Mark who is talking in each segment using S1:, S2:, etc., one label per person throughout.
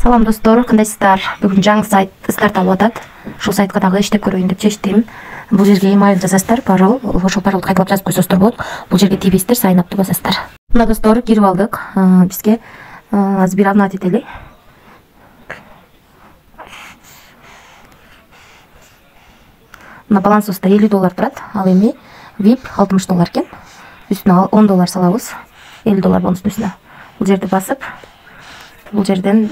S1: Салам достор, кандайсыздар? Бүгүн жаңы сайт старт алып атат. Ушул сайтка дагы иштеп көрөйүн деп чечтим. Бул жерге имейл жазасыздар, пароль, ошол паролду кайталап жазып койсоңуздар болот. Бул жерге тийбейсиздер, сайн апты басасыздар. Мына достор, кирип алдык. Бизге азыр бир авнат этели. Мына балансыбызда $50 турат. Ал эми VIP $60 экен. Үстүнө $10 салабыз. $50 бонустун үстүнө. Бул жерди басып, бул жерден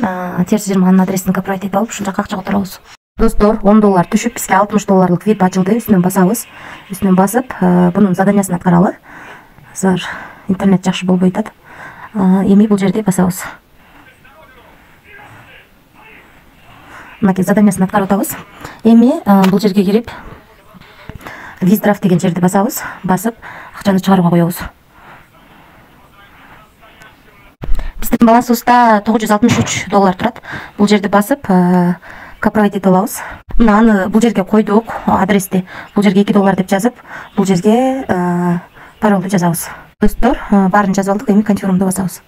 S1: терс жырманын адресин копировать этип алып, ушул жака акча которобуз. Достор, $10 түшүп, бизге $60 VIP ачылды. Үстүнөн басабыз. Үстүнөн басып, бунун заданиясын аткаралы. Азыр интернет жакшы болбой атат. Эми бул жерде басабыз. Мына заданиясын аткарып атабыз. Эми бул жерге кирип, Виздрафт деген жерди басабыз. Басып, акчаны чыгарууга коебуз. Биздин балансыбызда $963 турат. Бул жерди басып, копировать этип алабыз. Мына аны бул жерге койдук, адрести. Бул жерге $2 деп жазып, бул жерге паролду жазабыз. Достор, баарын жазып алдык, эми конфирмду басабыз.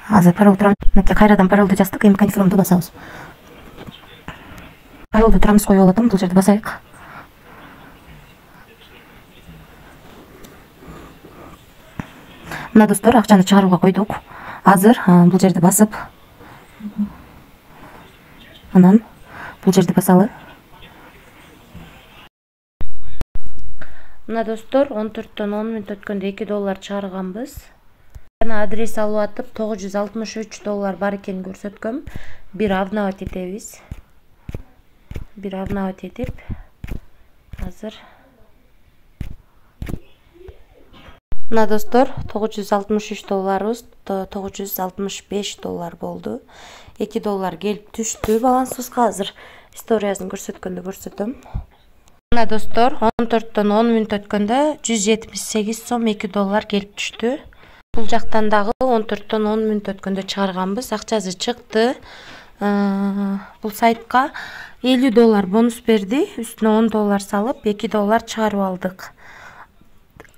S1: Азыр паролду турам. Мынакей кайрадан паролду жаздык, эми конфирмду басабыз. Паролду турамыз коюп алатам, бул жерди басайык. Мына достор, акчаны чыгарууга койдук. Азыр бул жерди басып, анан бул жерди басалы. Мына достор, 14-төн 10 мүнөт өткөндө $2 чыгарганбыз. Жана адрес алып атып $963 бар экенин көрсөткөм. Бир обновать этебиз. Бир обновать этип, азыр мына достор, $963 $965 болду. $2 келип түштү балансыбызга. Азыр историясын көрсөткөндө көрсөтөм. Мына достор, 14-төн 10 мүнөт өткөндө $178 сом $2 келип түштү. Бул жактан дагы 14-төн 10 мүнөт өткөндө чыгарганбыз. Акчасы чыкты. Бул сайтка $50 бонус берди. Үстүнө $10 салып, $2 чыгарып алдык.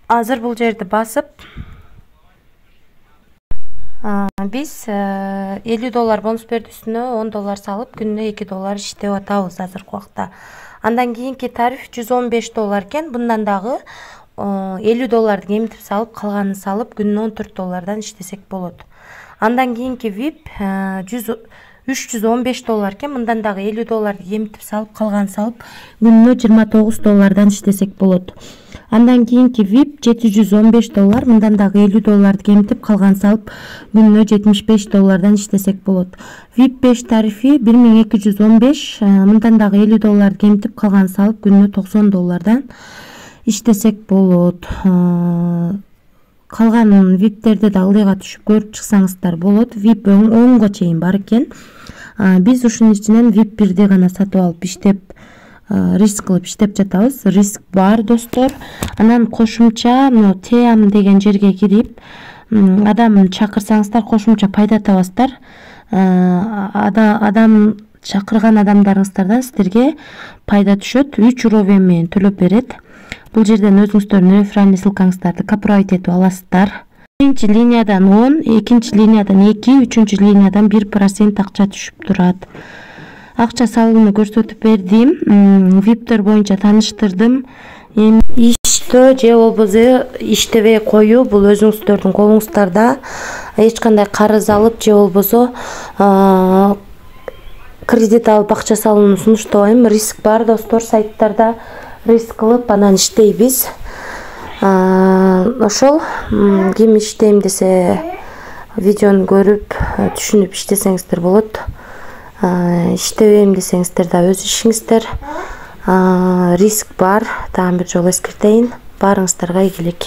S1: Азыр бул жерди басып, биз $50 бонус берди, үстүнө $10 салып, күнүнө $2 иштеп атабыз азыркы убакта. Андан кийинки тариф $115 экен. Bundan дагы $50 кемитип салып, калганын салып, күнүнө $14 иштесек болот. Андан кийинки VIP $315 экен. Bundan дагы $50 кемитип салып, калганын салып, күнүнө $29 иштесек болот. Андан кийинки VIP $715. Bundan дагы $50 кемитип, калганын салып, күнүнө $75 иштесек болот. VIP 5 тарифи $1215. Bundan дагы $50 кемитип, калганын салып, күнүнө $90 иштесек болот. Калган VIPтерди да ылдыйга түшүп көрүп чыксаңыздар болот. VIP 10го чейин бар экен. Биз ушунун ичинен VIP 1ди гана сатып алып иштеп, риск кылып иштеп жатабыз. Риск бар достор. Анан кошумча TM деген жерге кирип, адам чакырсаңыздар кошумча пайда табасыздар. Адам чакырган адамдарыңыздардан сиздерге пайда түшөт. 3 ровен менен төлөп берет. Бул жерден өзүңүздөрдүн реферальный ссылкаңыздарды копировать этип аласыздар. Биринчи линиядан 10, экинчи линиядан 2, үчүнчү линиядан 1% акча түшүп турат. Акча салууну көрсөтүп бердим. VIPтер боюнча тааныштырдым. Эми иштөө же болбосо иштебей коюу бул өзүңүздөрдүн колуңуздарда. Эч кандай карыз алып же болбосо кредит алып акча салууну сунуштабайм. Риск бар достор, сайттарда риск кылып анан иштейбиз. Ошол ким иштейм десе видеону көрүп түшүнүп иштесеңиздер болот. Иштебейм десеңиздер да өз ишиңиздер. Риск бар. Дагы бир жолу эскертейин. Баарыңыздарга ийгилик.